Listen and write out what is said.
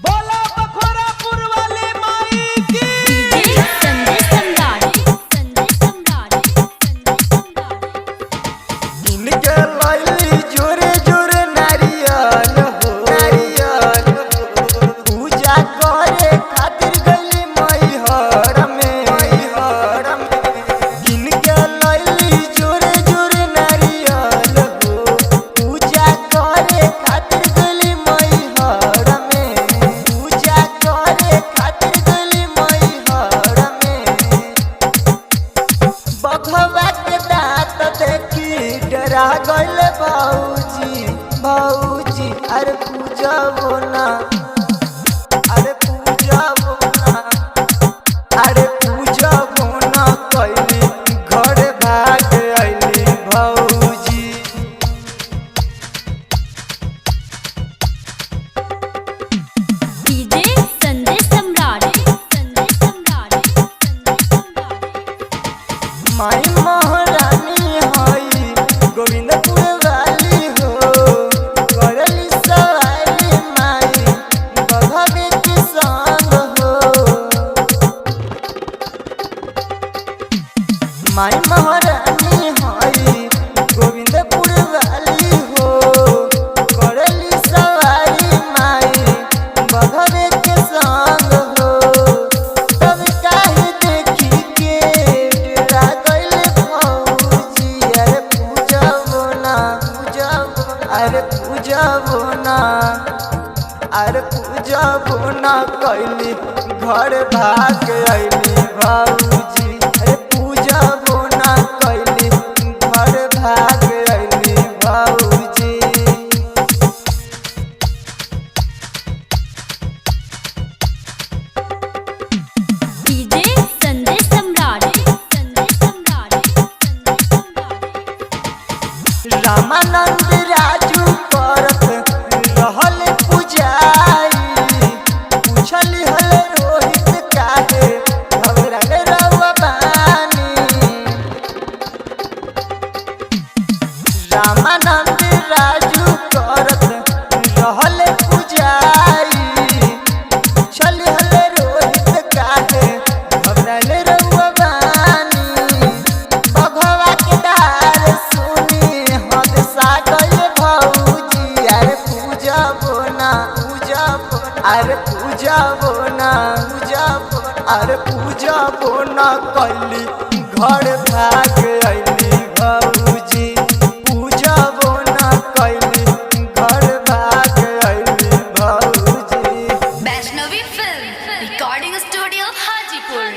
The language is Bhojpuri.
बोला बखोरापुर वाली माई की। इनके लैली जोरे जोरे नारियल हो, नारियल हो। पूजा करे खातिर गइली मैहर में, मैहर में। इनके लैली जोरे जोरे नारियल हो। पूजा करे खातिर गइली मैहर में, पूजा करे खातिर गइली मैहर में। बघवा के दांत देखी डरा गइल भौजी, भौजी अरे पूजबो ना, अरे पूजबो ना, अरे पूजबो ना कइली घर भाग अइली भौजी। माई महारानी हई गोविंदपुर वाली हो, करली सवारी माई बघवे के संग हो। माई महारानी हई गोविंदपुर वाली हो, करली सवारी माई बघवे के संग हो। तब काहे देखी के डरा गइल भौजी, अरे पूजबो ना, पूजबो, अरे पूजबो ना, अरे पूजबो ना कइली घर भाग अइली भौजी। अरे पूजबो ना कइली घर भाग अइली भौजी। रामानंद राजू करत रहल पुजारी, पूछल हल रोहित काहे घबराल रउआ बानी। रामानंद राजू करत रहल पुजारी, पूछल हल रोहित काहे घबराल रउआ बानी। बघवा के डार सुनी हद सागल भौजी, अरे पूजबो ना, पूजबो, अरे पूजबो ना, पूजबो, अरे पूजबो ना कइली घर भाग अइली भौजी। पूजबो ना कइली घर भाग अइली भौजी। Vaishnavi film recording studio Hajipur.